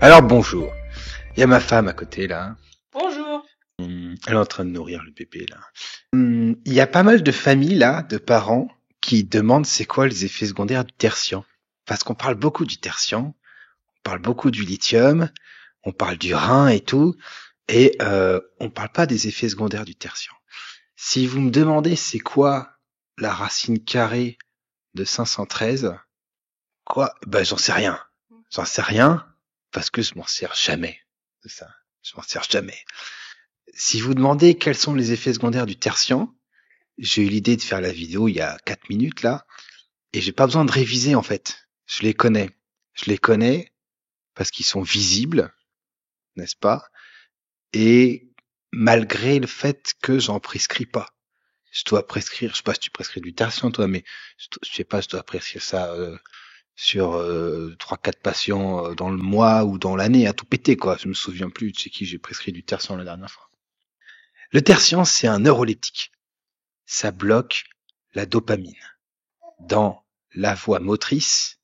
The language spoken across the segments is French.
Alors bonjour, il y a ma femme à côté là. Bonjour. Elle est en train de nourrir le bébé là. Il y a pas mal de familles là, de parents, qui demandent c'est quoi les effets secondaires du tertian. Parce qu'on parle beaucoup du tertian, on parle beaucoup du lithium, on parle du rein et tout, et on parle pas des effets secondaires du tertian. Si vous me demandez c'est quoi la racine carrée de 513, quoi? Ben j'en sais rien. J'en sais rien parce que je m'en sers jamais de ça. Je m'en sers jamais. Si vous demandez quels sont les effets secondaires du tertian, j'ai eu l'idée de faire la vidéo il y a 4 minutes là, et j'ai pas besoin de réviser en fait. Je les connais. Je les connais parce qu'ils sont visibles, n'est-ce pas? Et malgré le fait que j'en prescris pas. Je dois prescrire, je sais pas si tu prescris du tertian toi, mais je sais pas, je dois prescrire ça sur 3-4 patients dans le mois ou dans l'année à tout péter quoi. Je me souviens plus de chez qui j'ai prescrit du tertian la dernière fois. Le tertian, c'est un neuroleptique. Ça bloque la dopamine dans la voie motrice,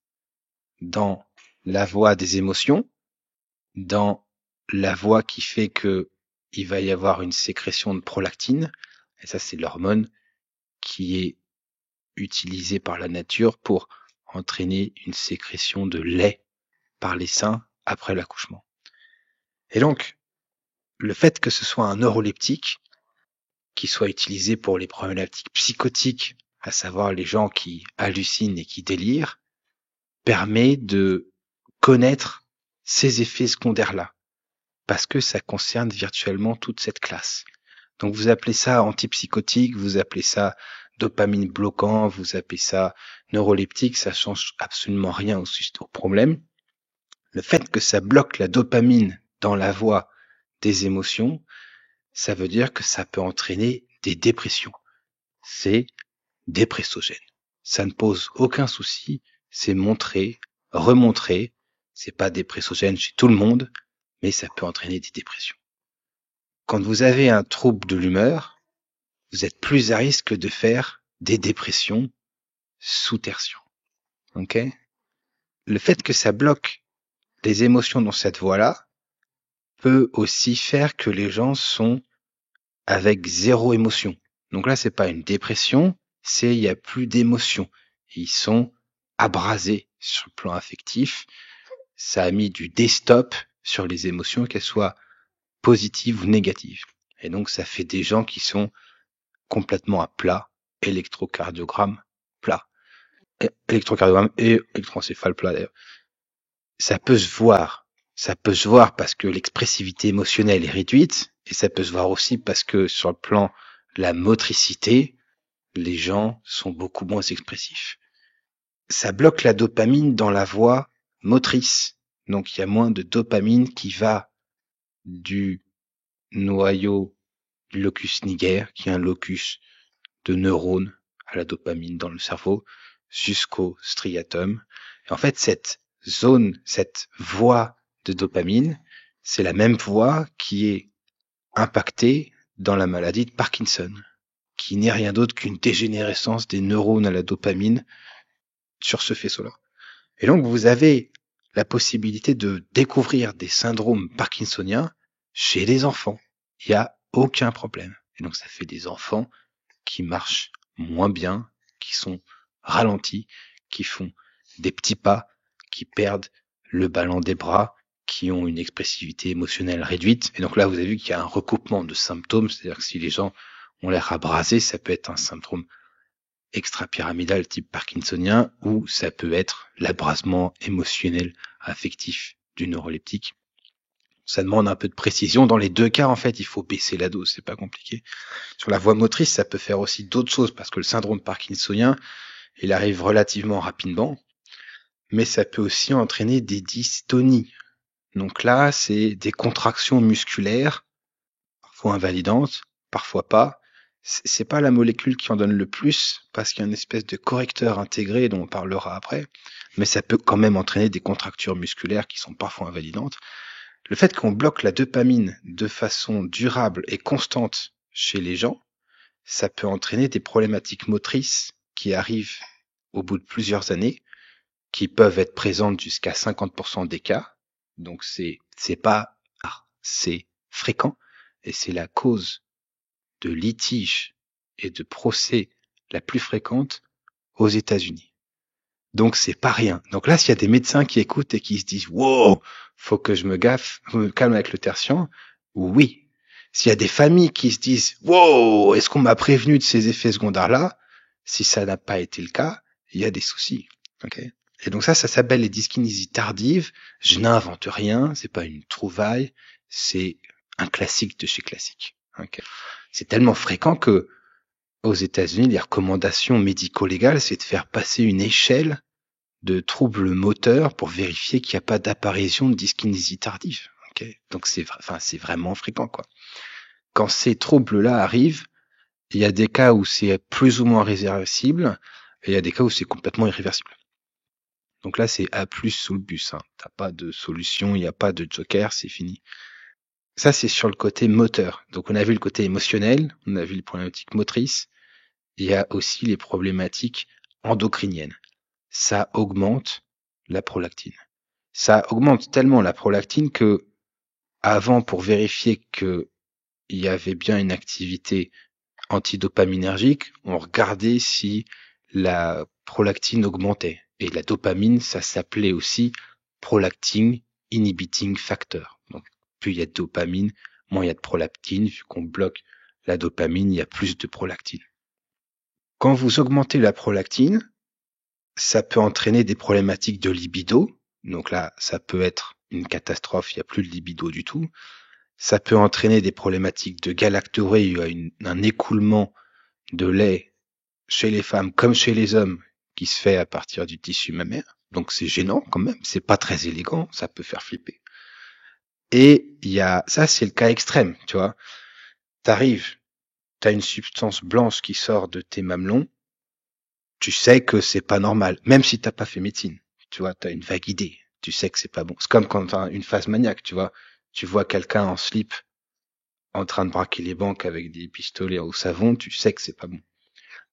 dans la voie des émotions, dans la voie qui fait que il va y avoir une sécrétion de prolactine, et ça c'est l'hormone qui est utilisée par la nature pour entraîner une sécrétion de lait par les seins après l'accouchement. Et donc, le fait que ce soit un neuroleptique, qui soit utilisé pour les problématiques psychotiques, à savoir les gens qui hallucinent et qui délirent, permet de connaître ces effets secondaires-là, parce que ça concerne virtuellement toute cette classe. Donc vous appelez ça antipsychotique, vous appelez ça dopamine bloquant, vous appelez ça neuroleptique, ça change absolument rien au problème. Le fait que ça bloque la dopamine dans la voie des émotions, ça veut dire que ça peut entraîner des dépressions. C'est dépressogène. Ça ne pose aucun souci, c'est montré, remontré, c'est pas dépressogène chez tout le monde, mais ça peut entraîner des dépressions. Quand vous avez un trouble de l'humeur, vous êtes plus à risque de faire des dépressions sous tertian. Ok? Le fait que ça bloque les émotions dans cette voie-là peut aussi faire que les gens sont avec zéro émotion. Donc là, c'est pas une dépression, c'est il y a plus d'émotion. Ils sont abrasés sur le plan affectif. Ça a mis du déstop sur les émotions, qu'elles soient positives ou négatives. Et donc, ça fait des gens qui sont complètement à plat, électrocardiogramme plat. Électrocardiogramme et électroencéphale plat d'ailleurs. Ça peut se voir. Ça peut se voir parce que l'expressivité émotionnelle est réduite, et ça peut se voir aussi parce que sur le plan de la motricité, les gens sont beaucoup moins expressifs. Ça bloque la dopamine dans la voie motrice. Donc il y a moins de dopamine qui va du noyau du locus niger, qui est un locus de neurones à la dopamine dans le cerveau, jusqu'au striatum. Et en fait, cette zone, cette voie de dopamine, c'est la même voie qui est impactée dans la maladie de Parkinson, qui n'est rien d'autre qu'une dégénérescence des neurones à la dopamine sur ce faisceau-là. Et donc, vous avez la possibilité de découvrir des syndromes parkinsoniens chez les enfants. Il n'y a aucun problème. Et donc, ça fait des enfants qui marchent moins bien, qui sont ralentis, qui font des petits pas, qui perdent le ballon des bras, qui ont une expressivité émotionnelle réduite. Et donc là, vous avez vu qu'il y a un recoupement de symptômes, c'est-à-dire que si les gens ont l'air abrasés, ça peut être un syndrome extrapyramidal type parkinsonien, ou ça peut être l'abrasement émotionnel affectif du neuroleptique. Ça demande un peu de précision. Dans les deux cas, en fait, il faut baisser la dose, c'est pas compliqué. Sur la voie motrice, ça peut faire aussi d'autres choses, parce que le syndrome parkinsonien, il arrive relativement rapidement, mais ça peut aussi entraîner des dystonies. Donc là, c'est des contractions musculaires, parfois invalidantes, parfois pas. C'est pas la molécule qui en donne le plus, parce qu'il y a une espèce de correcteur intégré dont on parlera après, mais ça peut quand même entraîner des contractures musculaires qui sont parfois invalidantes. Le fait qu'on bloque la dopamine de façon durable et constante chez les gens, ça peut entraîner des problématiques motrices qui arrivent au bout de plusieurs années, qui peuvent être présentes jusqu'à 50% des cas, Donc c'est pas rare, c'est fréquent et c'est la cause de litige et de procès la plus fréquente aux États-Unis. Donc c'est pas rien. Donc là, s'il y a des médecins qui écoutent et qui se disent wow, faut que je me calme avec le tertian, oui. S'il y a des familles qui se disent wow, est-ce qu'on m'a prévenu de ces effets secondaires-là? Si ça n'a pas été le cas, il y a des soucis. Ok. Et donc ça s'appelle les dyskinésies tardives. Je n'invente rien, c'est pas une trouvaille, c'est un classique de chez classique. Ok. C'est tellement fréquent que aux États-Unis, les recommandations médico-légales, c'est de faire passer une échelle de troubles moteurs pour vérifier qu'il n'y a pas d'apparition de dyskinésie tardive. Okay. Donc c'est vraiment fréquent, quoi. Quand ces troubles-là arrivent, il y a des cas où c'est plus ou moins réversible, et il y a des cas où c'est complètement irréversible. Donc là, c'est A+ sous le bus, hein. T'as pas de solution, il n'y a pas de joker, c'est fini. Ça, c'est sur le côté moteur. Donc on a vu le côté émotionnel, on a vu les problématiques motrices, il y a aussi les problématiques endocriniennes. Ça augmente la prolactine. Ça augmente tellement la prolactine que, avant, pour vérifier que il y avait bien une activité antidopaminergique, on regardait si la prolactine augmentait. Et la dopamine, ça s'appelait aussi prolactin inhibiting factor. Donc, plus il y a de dopamine, moins il y a de prolactine. Vu qu'on bloque la dopamine, il y a plus de prolactine. Quand vous augmentez la prolactine, ça peut entraîner des problématiques de libido. Donc là, ça peut être une catastrophe, il n'y a plus de libido du tout. Ça peut entraîner des problématiques de galactorée, il y a un écoulement de lait chez les femmes comme chez les hommes qui se fait à partir du tissu mammaire. Donc c'est gênant quand même, c'est pas très élégant, ça peut faire flipper. Et ça c'est le cas extrême, tu vois. T'arrives, t'as une substance blanche qui sort de tes mamelons, tu sais que c'est pas normal, même si t'as pas fait médecine. Tu vois, t'as une vague idée. Tu sais que c'est pas bon. C'est comme quand t'as une phase maniaque, tu vois. Tu vois quelqu'un en slip en train de braquer les banques avec des pistolets au savon, tu sais que c'est pas bon.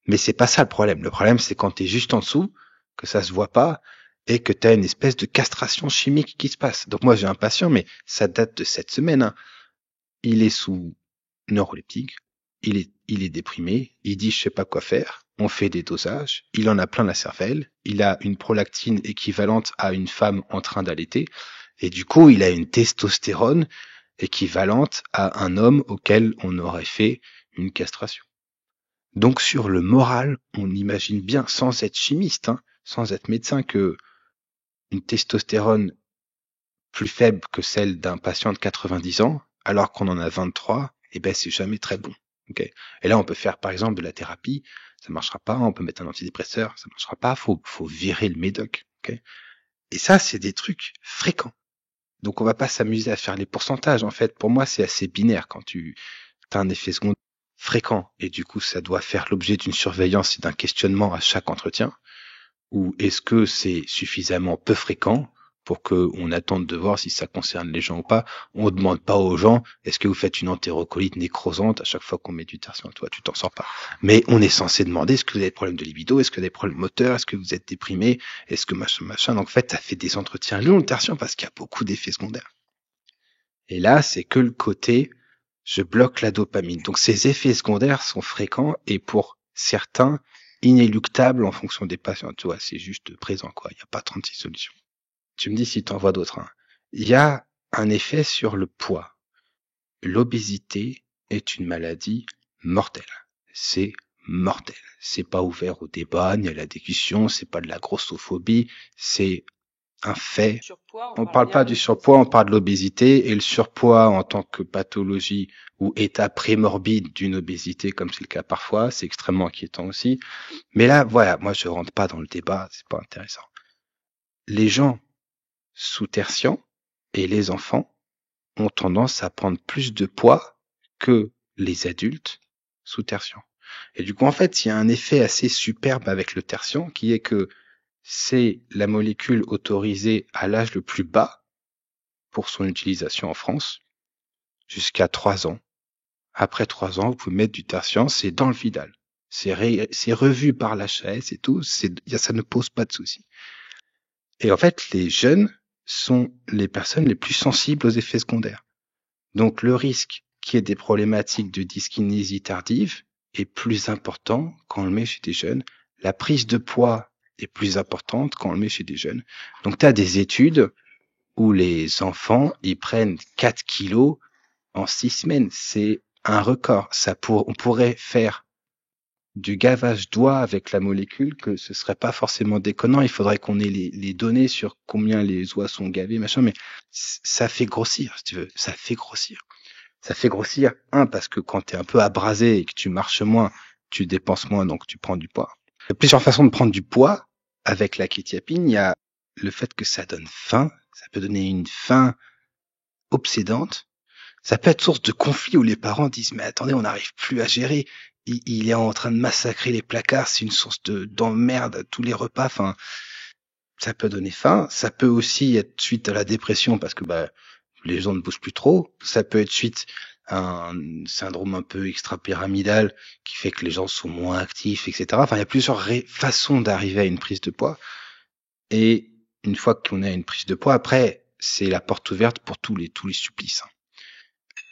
Mais c'est pas ça le problème. Le problème, c'est quand t'es juste en dessous, que ça se voit pas, et que t'as une espèce de castration chimique qui se passe. Donc moi, j'ai un patient, mais ça date de cette semaine, hein. Il est sous neuroleptique, il est déprimé, il dit je sais pas quoi faire, on fait des dosages, il en a plein la cervelle, il a une prolactine équivalente à une femme en train d'allaiter, et du coup il a une testostérone équivalente à un homme auquel on aurait fait une castration. Donc sur le moral, on imagine bien, sans être chimiste, hein, sans être médecin, que une testostérone plus faible que celle d'un patient de 90 ans, alors qu'on en a 23, eh ben c'est jamais très bon. Okay. Et là, on peut faire par exemple de la thérapie, ça marchera pas. On peut mettre un antidépresseur, ça marchera pas. Faut virer le médoc. Okay. Et ça, c'est des trucs fréquents. Donc, on va pas s'amuser à faire les pourcentages. En fait, pour moi, c'est assez binaire quand tu as un effet secondaire fréquent et du coup, ça doit faire l'objet d'une surveillance et d'un questionnement à chaque entretien. Ou est-ce que c'est suffisamment peu fréquent pour qu'on attende de voir si ça concerne les gens ou pas? On ne demande pas aux gens, est-ce que vous faites une entérocolite nécrosante à chaque fois qu'on met du tertian? Toi, tu t'en sors pas. Mais on est censé demander, est-ce que vous avez des problèmes de libido? Est-ce que vous avez des problèmes moteurs? Est-ce que vous êtes déprimé? Est-ce que machin? Donc, en fait, ça fait des entretiens longs, le tertian, parce qu'il y a beaucoup d'effets secondaires. Et là, c'est que le côté, je bloque la dopamine. Donc, ces effets secondaires sont fréquents et pour certains, inéluctable en fonction des patients. Tu vois, c'est juste présent, quoi. Il n'y a pas 36 solutions. Tu me dis si t'en vois d'autres, hein. Il y a un effet sur le poids. L'obésité est une maladie mortelle. C'est mortel. C'est pas ouvert au débat, ni à la discussion, c'est pas de la grossophobie, c'est un fait. On parle pas du surpoids, on parle de l'obésité, et le surpoids en tant que pathologie ou état prémorbide d'une obésité, comme c'est le cas parfois, c'est extrêmement inquiétant aussi. Mais là, voilà, moi je rentre pas dans le débat, c'est pas intéressant. Les gens sous tertian et les enfants ont tendance à prendre plus de poids que les adultes sous tertian. Et du coup, en fait, il y a un effet assez superbe avec le tertian qui est que c'est la molécule autorisée à l'âge le plus bas pour son utilisation en France, jusqu'à 3 ans. Après 3 ans, vous pouvez mettre du tertian, c'est dans le Vidal. C'est revu par l'HAS et tout, ça ne pose pas de souci. Et en fait, les jeunes sont les personnes les plus sensibles aux effets secondaires. Donc le risque qu'il y ait des problématiques de dyskinésie tardive est plus important quand on le met chez des jeunes. La prise de poids est plus importante quand on le met chez des jeunes. Donc tu as des études où les enfants, ils prennent 4 kilos en 6 semaines. C'est un record. On pourrait faire du gavage d'oie avec la molécule, que ce serait pas forcément déconnant. Il faudrait qu'on ait les données sur combien les oies sont gavées, machin, mais ça fait grossir, si tu veux. Ça fait grossir. Ça fait grossir, parce que quand t'es un peu abrasé et que tu marches moins, tu dépenses moins, donc tu prends du poids. Il y a plusieurs façons de prendre du poids avec la kétiapine. Il y a le fait que ça donne faim. Ça peut donner une faim obsédante. Ça peut être source de conflit où les parents disent mais attendez, on n'arrive plus à gérer. Il est en train de massacrer les placards, c'est une source d'emmerde à tous les repas. Enfin, ça peut donner faim. Ça peut aussi être suite à la dépression parce que les gens ne bougent plus trop. Ça peut être suite à un syndrome un peu extra-pyramidal qui fait que les gens sont moins actifs, etc. Enfin, il y a plusieurs façons d'arriver à une prise de poids. Et une fois qu'on a une prise de poids, après, c'est la porte ouverte pour tous les supplices.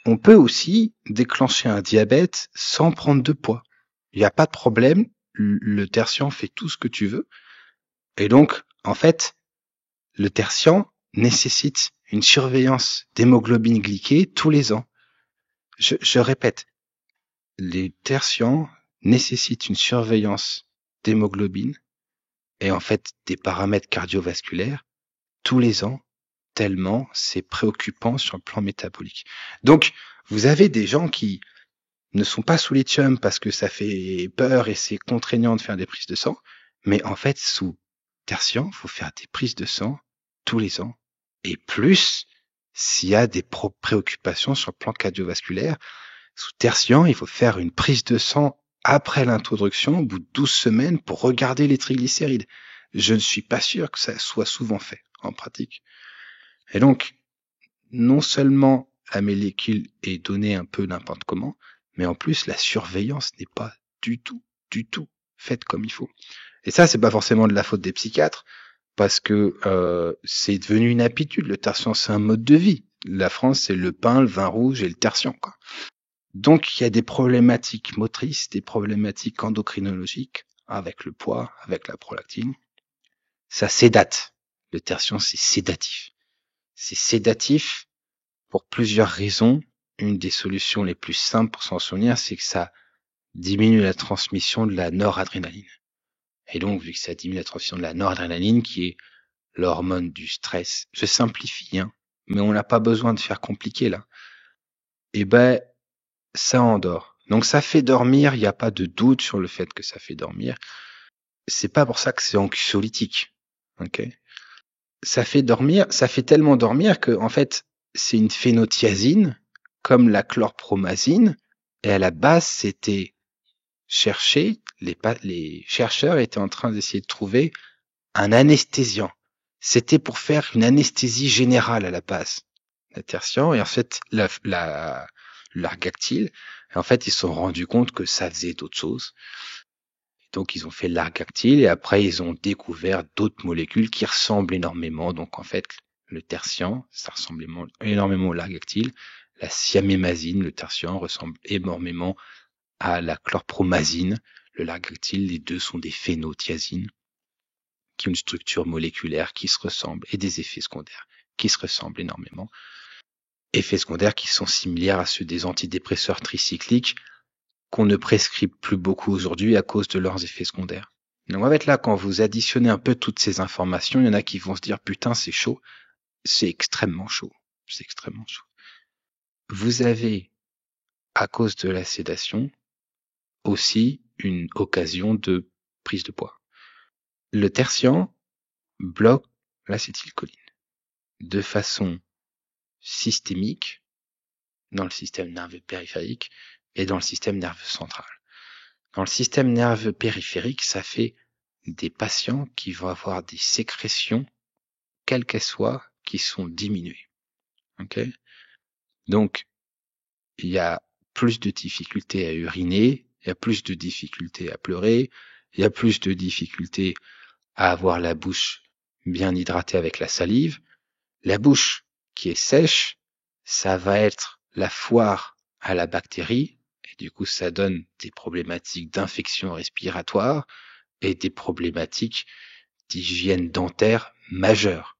On peut aussi déclencher un diabète sans prendre de poids. Il n'y a pas de problème. Le tertian fait tout ce que tu veux. Et donc, en fait, le tertian nécessite une surveillance d'hémoglobine glyquée tous les ans. Je répète, les tertians nécessitent une surveillance d'hémoglobine et en fait des paramètres cardiovasculaires tous les ans, tellement c'est préoccupant sur le plan métabolique. Donc, vous avez des gens qui ne sont pas sous lithium parce que ça fait peur et c'est contraignant de faire des prises de sang, mais en fait, sous tertian, il faut faire des prises de sang tous les ans. Et plus, s'il y a des préoccupations sur le plan cardiovasculaire, sous tertian, il faut faire une prise de sang après l'introduction, au bout de 12 semaines, pour regarder les triglycérides. Je ne suis pas sûr que ça soit souvent fait en pratique. Et donc, non seulement la molécule est donnée un peu n'importe comment, mais en plus, la surveillance n'est pas du tout faite comme il faut. Et ça, c'est pas forcément de la faute des psychiatres, parce que c'est devenu une habitude. Le tertian, c'est un mode de vie. La France, c'est le pain, le vin rouge et le tertian, quoi. Donc, il y a des problématiques motrices, des problématiques endocrinologiques, avec le poids, avec la prolactine. Ça sédate. Le tertian, c'est sédatif. C'est sédatif pour plusieurs raisons. Une des solutions les plus simples pour s'en souvenir, c'est que ça diminue la transmission de la noradrénaline. Et donc, vu que ça diminue la transmission de la noradrénaline, qui est l'hormone du stress, je simplifie, mais on n'a pas besoin de faire compliqué là. Et ça endort. Donc ça fait dormir, il n'y a pas de doute sur le fait que ça fait dormir. C'est pas pour ça que c'est anxiolytique. Ok. Ça fait dormir, ça fait tellement dormir que, en fait, c'est une phénothiazine, comme la chlorpromazine, et à la base, c'était les chercheurs étaient en train d'essayer de trouver un anesthésiant. C'était pour faire une anesthésie générale à la base. La tertian, et en fait, l'argactyle, et en fait, ils se sont rendus compte que ça faisait d'autres choses. Donc, ils ont fait l'argactyle et après, ils ont découvert d'autres molécules qui ressemblent énormément. Donc, en fait, le tertian, ça ressemble énormément au largactyle. La siamémazine, le tertian, ressemble énormément à la chlorpromazine. Le largactyle, les deux sont des phénothiazines qui ont une structure moléculaire qui se ressemble et des effets secondaires qui se ressemblent énormément. Effets secondaires qui sont similaires à ceux des antidépresseurs tricycliques qu'on ne prescrit plus beaucoup aujourd'hui à cause de leurs effets secondaires. Donc en fait là, quand vous additionnez un peu toutes ces informations, il y en a qui vont se dire putain c'est chaud. C'est extrêmement chaud. C'est extrêmement chaud. Vous avez, à cause de la sédation, aussi une occasion de prise de poids. Le tertian bloque l'acétylcholine de façon systémique dans le système nerveux périphérique et dans le système nerveux central. Dans le système nerveux périphérique, ça fait des patients qui vont avoir des sécrétions, quelles qu'elles soient, qui sont diminuées. Okay ? Donc, il y a plus de difficultés à uriner, il y a plus de difficultés à pleurer, il y a plus de difficultés à avoir la bouche bien hydratée avec la salive, La bouche qui est sèche, ça va être la foire à la bactérie, et du coup ça donne des problématiques d'infection respiratoire et des problématiques d'hygiène dentaire majeures.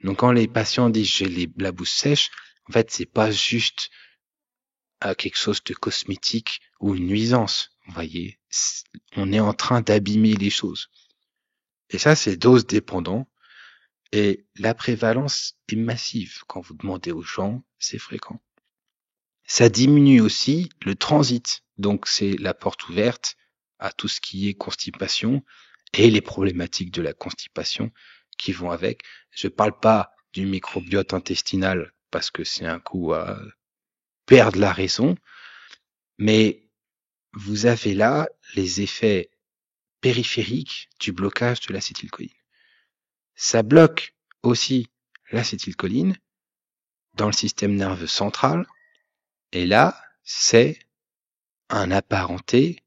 Donc quand les patients disent j'ai la bouche sèche, en fait c'est pas juste quelque chose de cosmétique ou une nuisance. Vous voyez, on est en train d'abîmer les choses. Et ça c'est dose dépendant. Et la prévalence est massive. Quand vous demandez aux gens, c'est fréquent. Ça diminue aussi le transit. Donc, c'est la porte ouverte à tout ce qui est constipation et les problématiques de la constipation qui vont avec. Je parle pas du microbiote intestinal parce que c'est un coup à perdre la raison, mais vous avez là les effets périphériques du blocage de l'acétylcholine. Ça bloque aussi l'acétylcholine dans le système nerveux central. Et là, c'est un apparenté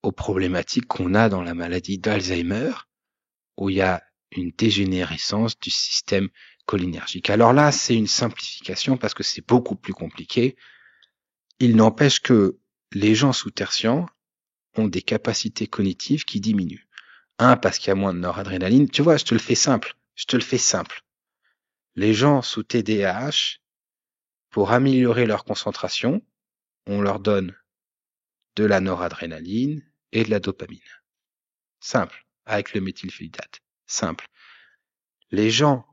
aux problématiques qu'on a dans la maladie d'Alzheimer, où il y a une dégénérescence du système cholinergique. Alors là, c'est une simplification parce que c'est beaucoup plus compliqué. Il n'empêche que les gens sous tertian ont des capacités cognitives qui diminuent. Parce qu'il y a moins de noradrénaline. Tu vois, je te le fais simple. Les gens sous TDAH, pour améliorer leur concentration, on leur donne de la noradrénaline et de la dopamine. Simple, avec le méthylphénidate. Simple. Les gens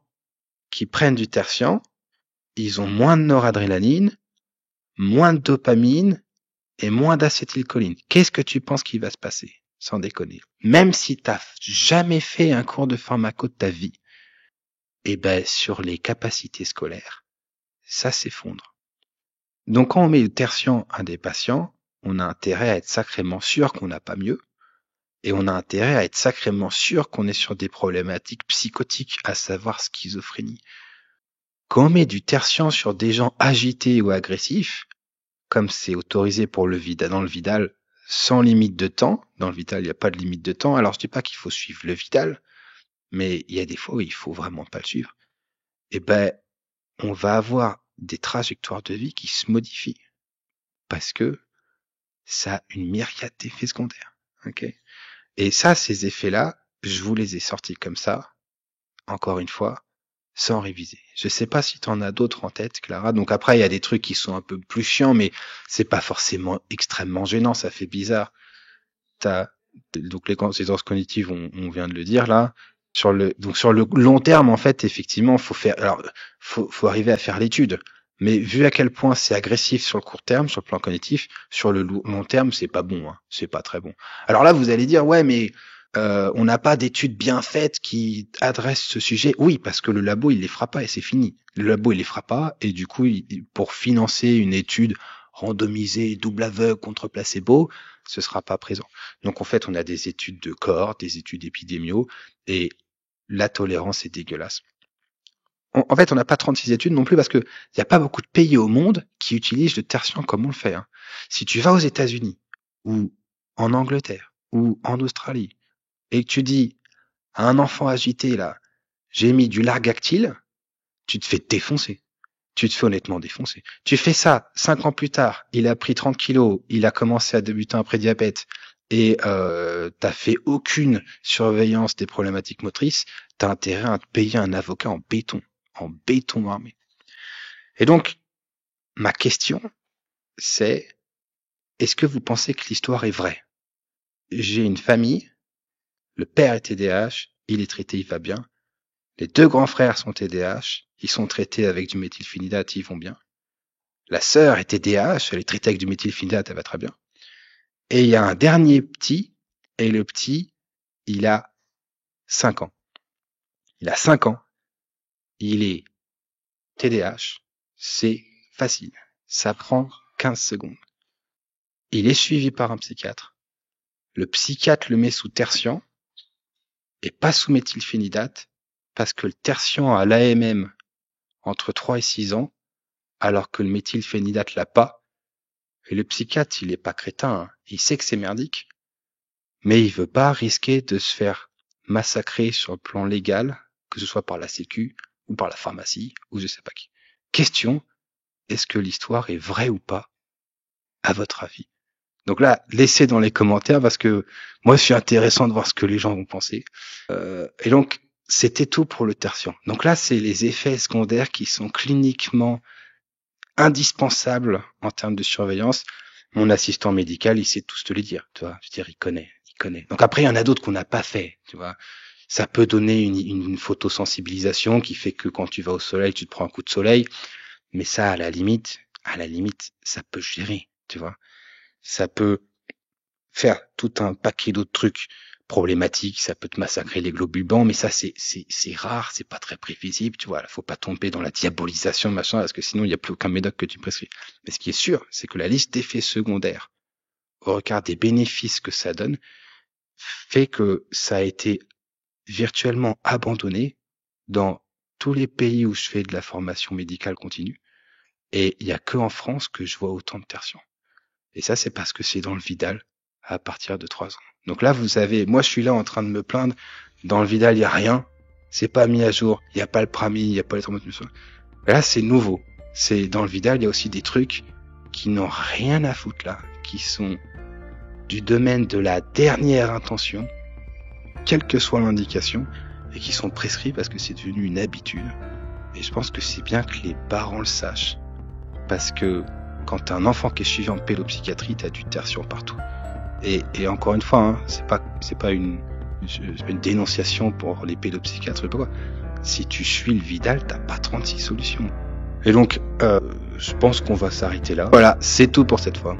qui prennent du tertian, ils ont moins de noradrénaline, moins de dopamine et moins d'acétylcholine. Qu'est-ce que tu penses qu'il va se passer? Sans déconner. Même si t'as jamais fait un cours de pharmaco de ta vie, eh ben, sur les capacités scolaires, ça s'effondre. Donc, quand on met le tertian à des patients, on a intérêt à être sacrément sûr qu'on n'a pas mieux. Et on a intérêt à être sacrément sûr qu'on est sur des problématiques psychotiques, à savoir schizophrénie. Quand on met du tertian sur des gens agités ou agressifs, comme c'est autorisé pour le Vidal, dans le Vidal, sans limite de temps, dans le Vidal, il n'y a pas de limite de temps, alors je dis pas qu'il faut suivre le Vidal, mais il y a des fois où il faut vraiment pas le suivre, et ben, on va avoir des trajectoires de vie qui se modifient. Parce que ça a une myriade d'effets secondaires. Ok? Et ça, ces effets-là, je vous les ai sortis comme ça, encore une fois, sans réviser. Je sais pas si tu en as d'autres en tête, Clara. Donc après, il y a des trucs qui sont un peu plus chiants, mais c'est pas forcément extrêmement gênant, ça fait bizarre. T'as, donc les conséquences cognitives, on vient de le dire là. Donc sur le long terme, en fait, effectivement, faut arriver à faire l'étude. Mais vu à quel point c'est agressif sur le court terme, sur le plan cognitif, sur le long terme, c'est pas bon, hein. C'est pas très bon. Alors là, vous allez dire, ouais, mais on n'a pas d'études bien faites qui adressent ce sujet. Oui, parce que le labo, il les fera pas et c'est fini. Le labo, il les fera pas et du coup, pour financer une étude randomisée, double aveugle contre placebo, ce sera pas présent. Donc en fait, on a des études de corps, des études épidémiaux et la tolérance est dégueulasse. En fait, on n'a pas 36 études non plus parce que il n'y a pas beaucoup de pays au monde qui utilisent le tertian comme on le fait. Hein. Si tu vas aux États-Unis ou en Angleterre ou en Australie et que tu dis à un enfant agité là, j'ai mis du largactyle, tu te fais défoncer. Tu te fais honnêtement défoncer. Tu fais ça 5 ans plus tard, il a pris 30 kilos, il a commencé à débuter un prédiabète et t'as fait aucune surveillance des problématiques motrices, t'as intérêt à te payer un avocat en béton armé. Et donc, ma question, c'est, est-ce que vous pensez que l'histoire est vraie? J'ai une famille, le père est TDAH, il est traité, il va bien. Les 2 grands frères sont TDAH, ils sont traités avec du méthylphénidate, ils vont bien. La sœur est TDAH, elle est traitée avec du méthylphénidate, elle va très bien. Et il y a un dernier petit, et le petit, il a 5 ans. Il a 5 ans, il est TDAH, c'est facile. Ça prend 15 secondes. Il est suivi par un psychiatre. Le psychiatre le met sous tertian et pas sous méthylphénidate parce que le tertian a l'AMM entre 3 et 6 ans alors que le méthylphénidate l'a pas. Et le psychiatre, il est pas crétin, hein. Il sait que c'est merdique, mais il veut pas risquer de se faire massacrer sur le plan légal, que ce soit par la Sécu ou par la pharmacie, ou je sais pas qui. Question, est-ce que l'histoire est vraie ou pas, à votre avis? Donc là, laissez dans les commentaires parce que moi, je suis intéressant de voir ce que les gens vont penser. Et donc, c'était tout pour le tertian. Donc là, c'est les effets secondaires qui sont cliniquement indispensables en termes de surveillance. Mon assistant médical, il sait tous te les dire, tu vois. Je veux dire, il connaît. Donc après, il y en a d'autres qu'on n'a pas fait, tu vois. Ça peut donner une photosensibilisation qui fait que quand tu vas au soleil, tu te prends un coup de soleil. Mais ça, à la limite, ça peut gérer, tu vois. Ça peut faire tout un paquet d'autres trucs problématiques. Ça peut te massacrer les globules blancs, mais ça, c'est rare, c'est pas très prévisible, tu vois. Faut pas tomber dans la diabolisation, machin, parce que sinon, il n'y a plus aucun médoc que tu prescris. Mais ce qui est sûr, c'est que la liste d'effets secondaires, au regard des bénéfices que ça donne, fait que ça a été virtuellement abandonné dans tous les pays où je fais de la formation médicale continue. Et il y a que en France que je vois autant de tertians. Et ça, c'est parce que c'est dans le Vidal à partir de 3 ans. Donc là, vous avez, moi, je suis là en train de me plaindre. Dans le Vidal, il y a rien. C'est pas mis à jour. Il y a pas le Prami, il y a pas les traumatismes. Là, c'est nouveau. C'est dans le Vidal, il y a aussi des trucs qui n'ont rien à foutre là, qui sont du domaine de la dernière intention, quelle que soit l'indication, et qui sont prescrits parce que c'est devenu une habitude. Et je pense que c'est bien que les parents le sachent. Parce que quand t'as un enfant qui est suivi en pédopsychiatrie, t'as du tertian partout. Et encore une fois, hein, c'est pas une dénonciation pour les pédopsychiatres. Si tu suis le Vidal, t'as pas 36 solutions. Et donc, je pense qu'on va s'arrêter là. Voilà, c'est tout pour cette fois.